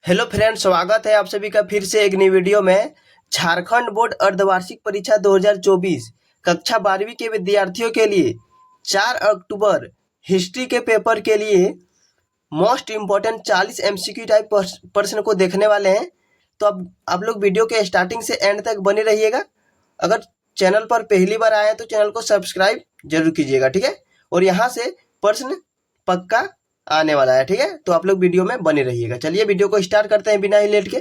Hello friends, स्वागत है आप सभी का फिर से एक नई वीडियो में। झारखंड बोर्ड अर्धवार्षिक परीक्षा 2024 कक्षा 12वीं के विद्यार्थियों के लिए 4 अक्टूबर हिस्ट्री के पेपर के लिए मोस्ट इम्पोर्टेंट 40 एमसीक्यू टाइप प्रश्न को देखने वाले हैं। तो अब आप लोग वीडियो के स्टार्टिंग से एंड तक बने रहिएगा। अगर चैनल पर पहली बार आए हैं तो चैनल को सब्सक्राइब जरूर कीजिएगा, ठीक है। और यहाँ से प्रश्न पक्का आने वाला है, ठीक है। तो आप लोग वीडियो में बने रहिएगा। चलिए वीडियो को स्टार्ट करते हैं बिना ही लेट के।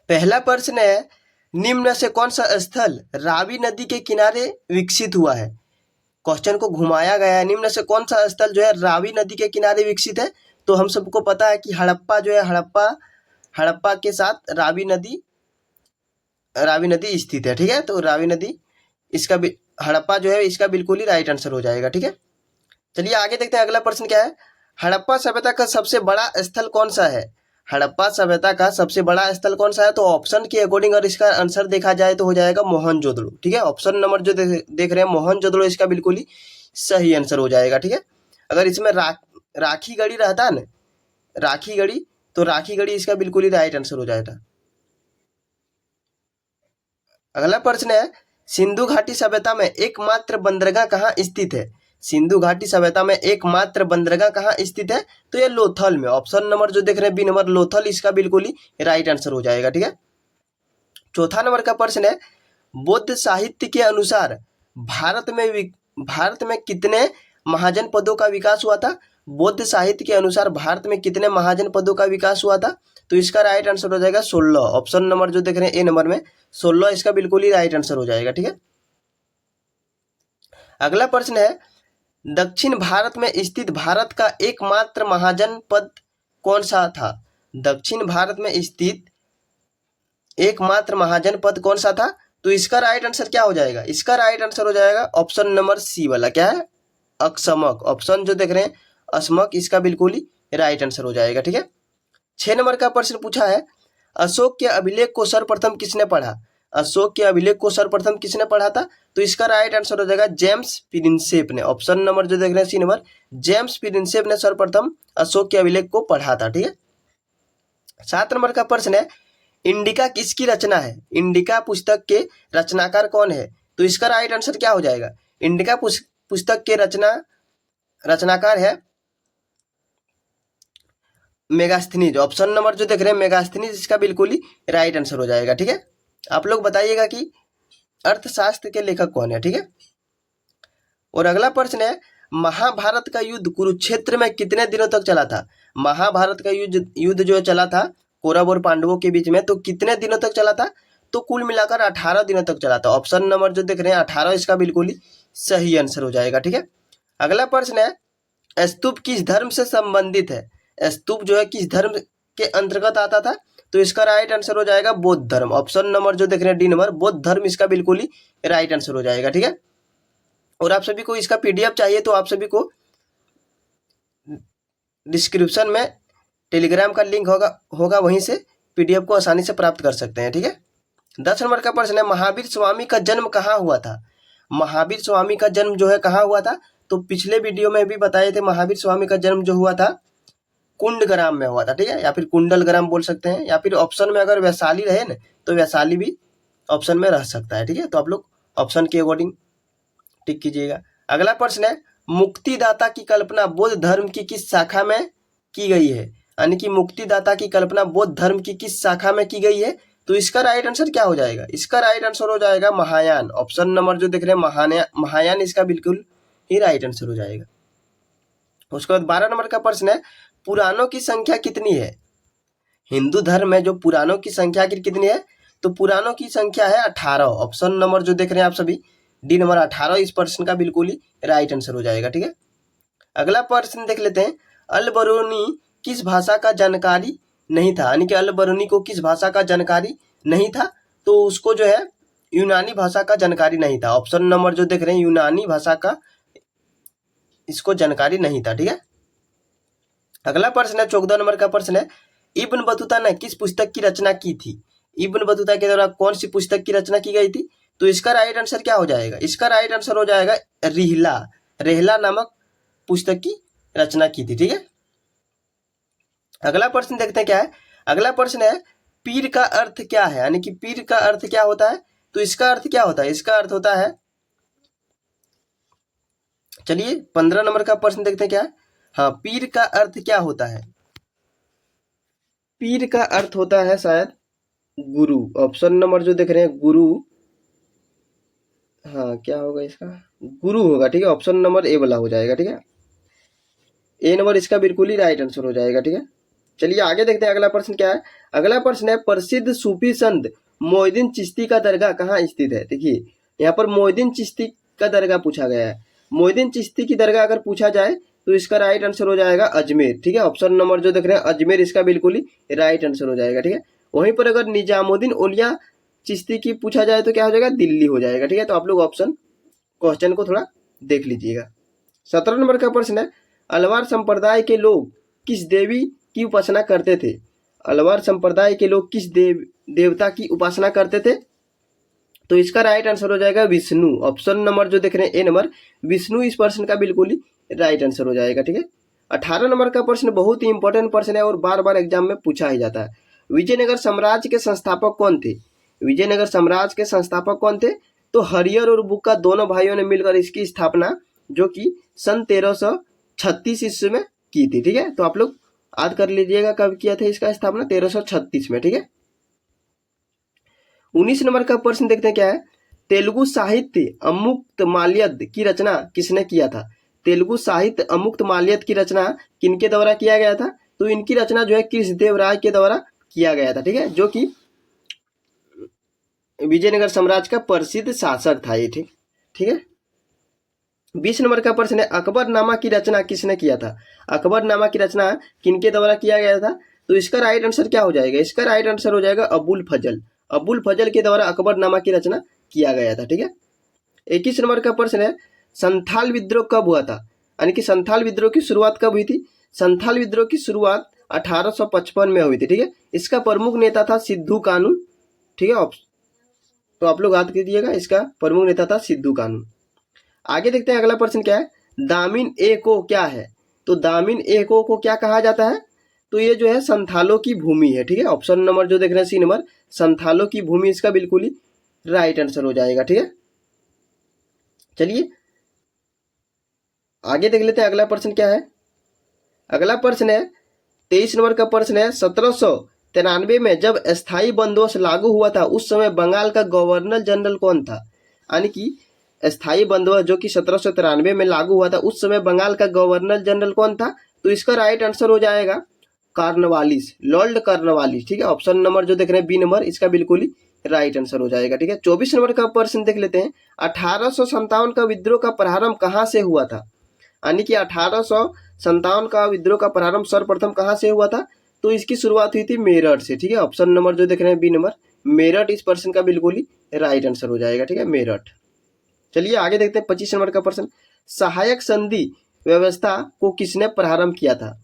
पहला प्रश्न है, निम्न से कौन सा स्थल रावी नदी के किनारे विकसित हुआ है। क्वेश्चन को घुमाया गया है, निम्न से कौन सा स्थल जो है रावी नदी के किनारे विकसित है। तो हम सबको पता है कि हड़प्पा जो है, हड़प्पा के साथ रावी नदी स्थित है, ठीक है। तो रावी नदी इसका हड़प्पा जो है इसका बिल्कुल ही राइट आंसर हो जाएगा, ठीक है। चलिए आगे देखते हैं। अगला प्रश्न क्या है, हड़प्पा सभ्यता का सबसे बड़ा स्थल कौन सा है। हड़प्पा सभ्यता का सबसे बड़ा स्थल कौन सा है। तो ऑप्शन के अकॉर्डिंग अगर इसका आंसर देखा जाए तो हो जाएगा मोहनजोदड़ो, ठीक है। ऑप्शन नंबर जो देख रहे हैं मोहनजोदड़ो, इसका बिल्कुल ही सही आंसर हो जाएगा, ठीक है। अगर इसमें राखी गढ़ी रहता है ना, राखी गढ़ी, तो राखी गढ़ी इसका बिल्कुल ही राइट आंसर हो जाएगा। अगला प्रश्न है, सिंधु घाटी सभ्यता में एकमात्र बंदरगाह कहाँ स्थित है। सिंधु घाटी सभ्यता में एकमात्र बंदरगाह कहाँ स्थित है। तो ये लोथल में। ऑप्शन नंबर जो देख रहे हैं बी नंबर लोथल, इसका बिल्कुल ही राइट आंसर हो जाएगा, ठीक है। चौथा नंबर का प्रश्न है, बौद्ध साहित्य के अनुसार भारत में कितने महाजनपदों का विकास हुआ था। बौद्ध साहित्य के अनुसार भारत में कितने महाजनपदों का विकास हुआ था। तो इसका राइट आंसर हो जाएगा 16। ऑप्शन नंबर जो देख रहे हैं ए नंबर में 16, इसका बिल्कुल ही राइट आंसर हो जाएगा, ठीक है। अगला प्रश्न है, दक्षिण भारत में स्थित भारत का एकमात्र महाजनपद कौन सा था। दक्षिण भारत में स्थित एकमात्र महाजनपद कौन सा था। तो इसका राइट आंसर क्या हो जाएगा। इसका राइट आंसर हो जाएगा ऑप्शन नंबर सी वाला, क्या है, अक्षमक। ऑप्शन जो देख रहे हैं असमक, इसका बिल्कुल ही राइट आंसर हो जाएगा, ठीक है। 6 नंबर का प्रश्न पूछा है, अशोक के अभिलेख को सर्वप्रथम किसने पढ़ा। अशोक के अभिलेख को सर्वप्रथम किसने पढ़ा था। तो इसका राइट आंसर हो जाएगा जेम्स प्रिंसेप ने। ऑप्शन नंबर जो देख रहे हैं सी नंबर, जेम्स प्रिंसेप ने सर्वप्रथम अशोक के अभिलेख को पढ़ा था, ठीक है। 7 नंबर का प्रश्न है, इंडिका किसकी रचना है। इंडिका पुस्तक के रचनाकार कौन है। तो इसका राइट आंसर क्या हो जाएगा। इंडिका पुस्तक के रचनाकार है मेगास्थनीज। ऑप्शन नंबर जो देख रहे हैं मेगास्थनीज, इसका बिल्कुल ही राइट आंसर हो जाएगा, ठीक है। आप लोग बताइएगा कि अर्थशास्त्र के लेखक कौन है, ठीक है। और अगला प्रश्न है, महाभारत का युद्ध कुरुक्षेत्र में कितने दिनों तक चला था। महाभारत का युद्ध जो चला था कौरव और पांडवों के बीच में, तो कितने दिनों तक चला था। तो कुल मिलाकर 18 दिनों तक चला था। ऑप्शन नंबर जो देख रहे हैं 18, इसका बिल्कुल ही सही आंसर हो जाएगा, ठीक है। अगला प्रश्न है, स्तूप किस धर्म से संबंधित है। स्तूप जो है किस धर्म के अंतर्गत आता था। तो इसका राइट आंसर हो जाएगा बौद्ध धर्म। ऑप्शन नंबर जो देख रहे हैं डी नंबर, बौद्ध धर्म, इसका बिल्कुल ही राइट आंसर हो जाएगा, ठीक है। और आप सभी को इसका पीडीएफ चाहिए तो आप सभी को डिस्क्रिप्शन में टेलीग्राम का लिंक होगा वहीं से पीडीएफ को आसानी से प्राप्त कर सकते हैं, ठीक है। 10 नंबर का प्रश्न है, महावीर स्वामी का जन्म कहाँ हुआ था। महावीर स्वामी का जन्म जो है कहाँ हुआ था। तो पिछले वीडियो में भी बताए थे, महावीर स्वामी का जन्म जो हुआ था कुंडग्राम में हुआ था, ठीक है, या फिर कुंडलग्राम बोल सकते हैं, या फिर ऑप्शन में अगर वैशाली रहे ना तो वैशाली भी ऑप्शन में रह सकता है, ठीक है। तो आप लोग ऑप्शन के अकॉर्डिंग टिक कीजिएगा। अगला प्रश्न है, मुक्तिदाता की कल्पना बौद्ध धर्म की किस शाखा में की गई है। यानी कि मुक्तिदाता की कल्पना बौद्ध धर्म की किस शाखा में की गई है। तो इसका राइट आंसर क्या हो जाएगा। इसका राइट आंसर हो जाएगा महायान। ऑप्शन नंबर जो देख रहे हैं महायान, इसका बिल्कुल ही राइट आंसर हो जाएगा। उसके बाद 12 नंबर का प्रश्न है, पुराणों की संख्या कितनी है। हिंदू धर्म में जो पुराणों की संख्या कितनी है। तो पुराणों की संख्या है 18। ऑप्शन नंबर जो देख रहे हैं आप सभी डी नंबर 18, इस प्रश्न का बिल्कुल ही राइट आंसर हो जाएगा, ठीक है। अगला प्रश्न देख लेते हैं, अल बरूनी किस भाषा का जानकारी नहीं था। यानी कि अल बरूनी को किस भाषा का जानकारी नहीं था। तो उसको जो है यूनानी भाषा का जानकारी नहीं था। ऑप्शन नंबर जो देख रहे हैं यूनानी भाषा का इसको जानकारी नहीं था, ठीक है। अगला प्रश्न है 14 नंबर का प्रश्न है, इब्न बतूता ने किस पुस्तक की रचना की थी। इब्न बतूता के द्वारा कौन सी पुस्तक की रचना की गई थी। तो इसका राइट आंसर क्या हो जाएगा। इसका राइट आंसर हो जाएगा रेहला नामक पुस्तक की रचना की थी, ठीक है। अगला प्रश्न देखते हैं क्या है। अगला प्रश्न है पीर का अर्थ क्या है, यानी कि पीर का अर्थ क्या होता है। तो इसका अर्थ क्या होता है, इसका अर्थ होता है, चलिए 15 नंबर का प्रश्न देखते हैं क्या है। हाँ, पीर का अर्थ क्या होता है। पीर का अर्थ होता है शायद गुरु। ऑप्शन नंबर जो देख रहे हैं गुरु, हाँ क्या होगा इसका, गुरु होगा, ठीक है। ऑप्शन नंबर ए वाला हो जाएगा, ठीक है। ए नंबर इसका बिल्कुल ही राइट आंसर हो जाएगा, ठीक है। चलिए आगे देखते हैं अगला प्रश्न क्या है। अगला प्रश्न है प्रसिद्ध सूफी संत मोइनुद्दीन चिश्ती का दरगाह कहाँ स्थित है। देखिए यहाँ पर मोइनुद्दीन चिश्ती का दरगाह पूछा गया है। मोइनुद्दीन चिश्ती की दरगाह अगर पूछा जाए तो इसका राइट आंसर हो जाएगा अजमेर, ठीक है। ऑप्शन नंबर जो देख रहे हैं अजमेर इसका बिल्कुल ही राइट आंसर हो जाएगा, ठीक है। वहीं पर अगर निजामुद्दीन औलिया चिश्ती की पूछा जाए तो क्या हो जाएगा, दिल्ली हो जाएगा, ठीक है। तो आप लोग ऑप्शन क्वेश्चन को थोड़ा देख लीजिएगा। 17 नंबर का प्रश्न है अलवार संप्रदाय के लोग किस देवी की उपासना करते थे। अलवार संप्रदाय के लोग किस देवता की उपासना करते थे। तो इसका राइट आंसर हो जाएगा विष्णु। ऑप्शन नंबर जो देख रहे हैं ए नंबर, विष्णु इस प्रश्न का बिल्कुल ही राइट आंसर हो जाएगा, ठीक है। 18 नंबर का प्रश्न बहुत ही इंपॉर्टेंट प्रश्न है और बार बार एग्जाम में पूछा ही जाता है। विजयनगर साम्राज्य के संस्थापक कौन थे। विजयनगर साम्राज्य के संस्थापक कौन थे। तो हरिहर और बुक्का दोनों भाइयों ने मिलकर इसकी स्थापना जो कि सन 1336 ईस्वी में की थी, ठीक है। तो आप लोग याद कर लीजिएगा कब किया था इसका स्थापना, 1336 में, ठीक है। 19 नंबर का प्रश्न देखते हैं क्या है। तेलुगु साहित्य अमुक्तमाल्यद की रचना किसने किया था। तेलुगु साहित्य अमुक्तमाल्यद की रचना किनके द्वारा किया गया था। तो इनकी रचना जो है कृष्णदेव राय के द्वारा किया गया था, ठीक है, जो कि विजयनगर साम्राज्य का प्रसिद्ध शासक था ये, ठीक है। 20 नंबर का प्रश्न है अकबरनामा की रचना किसने किया था। अकबरनामा की रचना किनके द्वारा किया गया था। तो इसका राइट आंसर क्या हो जाएगा, इसका राइट आंसर हो जाएगा अबुल फजल। अबुल फजल के द्वारा अकबरनामा की रचना किया गया था, ठीक है। 21 नंबर का प्रश्न है संथाल विद्रोह कब हुआ था, यानी कि संथाल विद्रोह की शुरुआत कब हुई थी। संथाल विद्रोह की शुरुआत 1855 में हुई थी, ठीक है। इसका प्रमुख नेता था सिद्धू कानू, ठीक है। तो आप लोग याद कीजिएगा, इसका प्रमुख नेता था सिद्धू कानू। आगे देखते हैं अगला प्रश्न क्या है। दामिन ए को क्या है। तो दामिन ए को क्या कहा जाता है। तो ये जो है संथालों की भूमि है, ठीक है। ऑप्शन नंबर जो देख रहे हैं सी नंबर, संथालों की भूमि इसका बिल्कुल ही राइट आंसर हो जाएगा, ठीक है। चलिए आगे देख लेते हैं अगला प्रश्न क्या है। अगला प्रश्न है 23 नंबर का प्रश्न है 1793 में जब अस्थायी बंदोबस्त लागू हुआ था उस समय बंगाल का गवर्नर जनरल कौन था। यानी कि अस्थायी बंदोबस्त जो कि 1793 में लागू हुआ था उस समय बंगाल का गवर्नर जनरल कौन था। तो इसका राइट आंसर हो जाएगा कॉर्नवालिस, लॉर्ड कॉर्नवालिस, ठीक है। ऑप्शन नंबर जो देख रहे हैं बी नंबर, इसका बिल्कुल ही राइट आंसर हो जाएगा, ठीक है। 24 नंबर का प्रश्न देख लेते हैं 1857 का विद्रोह का प्रारंभ कहाँ से हुआ था। यानी कि 1857 का विद्रोह का प्रारंभ सर्वप्रथम कहाँ से हुआ था। तो इसकी शुरुआत हुई थी मेरठ से, ठीक है। ऑप्शन नंबर जो देख रहे हैं बी नंबर, मेरठ इस प्रश्न का बिल्कुल ही राइट आंसर हो जाएगा, ठीक है, मेरठ। चलिए आगे देखते हैं 25 नंबर का प्रश्न सहायक संधि व्यवस्था को किसने प्रारंभ किया था।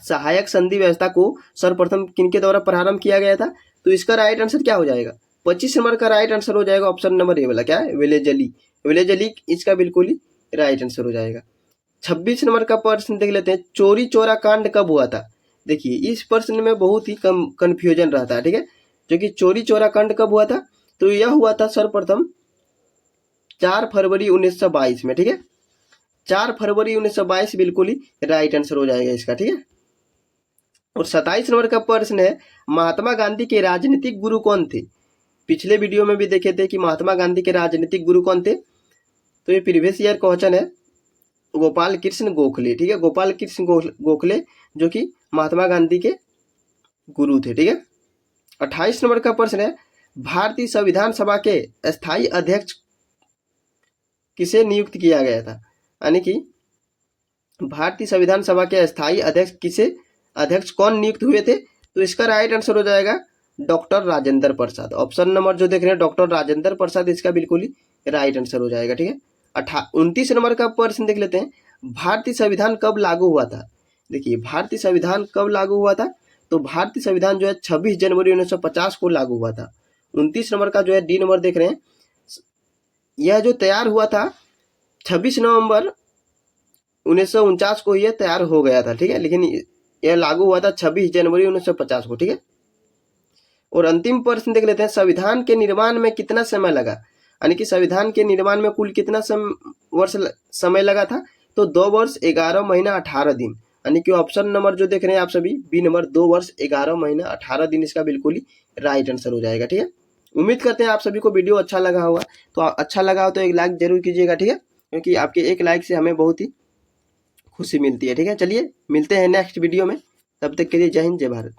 सहायक संधि व्यवस्था को सर्वप्रथम किनके द्वारा प्रारंभ किया गया था। तो इसका राइट आंसर क्या हो जाएगा, 25 नंबर का राइट आंसर हो जाएगा ऑप्शन नंबर ए वाला, क्या है, वेलेजली। वेलेजली इसका बिल्कुल ही राइट आंसर हो जाएगा। 26 नंबर का प्रश्न देख लेते हैं चोरी चोरा कांड कब हुआ था। देखिए इस प्रश्न में बहुत ही कम कंफ्यूजन रहता है, ठीक है, जो कि चोरी चोरा कांड कब हुआ था। तो यह हुआ था सर्वप्रथम 4 फरवरी 1922 में, ठीक है। 4 फरवरी 1922 बिल्कुल ही राइट आंसर हो जाएगा इसका, ठीक है। और 27 नंबर का प्रश्न है महात्मा गांधी के राजनीतिक गुरु कौन थे। पिछले वीडियो में भी देखे थे कि महात्मा गांधी के राजनीतिक गुरु कौन थे। तो ये प्रीवियस ईयर क्वेश्चन है, गोपाल कृष्ण गोखले, ठीक है, गोपाल कृष्ण गोखले जो कि महात्मा गांधी के गुरु थे, ठीक है। 28 नंबर का प्रश्न है भारतीय संविधान सभा के स्थायी अध्यक्ष किसे नियुक्त किया गया था। यानी कि भारतीय संविधान सभा के स्थायी अध्यक्ष कौन नियुक्त हुए थे। तो इसका राइट आंसर हो जाएगा doctor Rajendra Prasad. Option number जो देख रहे हैं डॉक्टर राजेंद्र प्रसाद, इसका बिल्कुल ही राइट आंसर हो जाएगा, ठीक है। 29 नंबर का प्रश्न देख लेते हैं भारतीय संविधान कब लागू हुआ था। देखिए भारतीय संविधान कब लागू हुआ था। तो भारतीय संविधान जो है 26 जनवरी 1950 को लागू हुआ था। 29 नंबर का जो है डी नंबर देख रहे हैं, यह जो तैयार हुआ था 26 नवंबर 1949 को यह तैयार हो गया था, ठीक है। लेकिन यह लागू हुआ था 26 जनवरी 1950 को, ठीक है। और अंतिम प्रश्न देख लेते हैं, संविधान के निर्माण में कितना समय लगा, यानी कि संविधान के निर्माण में कुल कितना वर्ष समय लगा था, तो 2 वर्ष 11 महीना 18 दिन, यानी कि ऑप्शन नंबर जो देख रहे हैं आप सभी, बी नंबर 2 वर्ष 11 महीना 18 दिन इसका बिल्कुल ही राइट आंसर हो जाएगा, ठीक है। उम्मीद करते हैं आप सभी को वीडियो अच्छा लगा होगा, तो अच्छा लगा हो तो एक लाइक जरूर कीजिएगा, ठीक है, क्योंकि आपके एक लाइक से हमें बहुत ही खुशी मिलती है, ठीक है। चलिए मिलते हैं नेक्स्ट वीडियो में, तब तक के लिए जय हिंद जय भारत।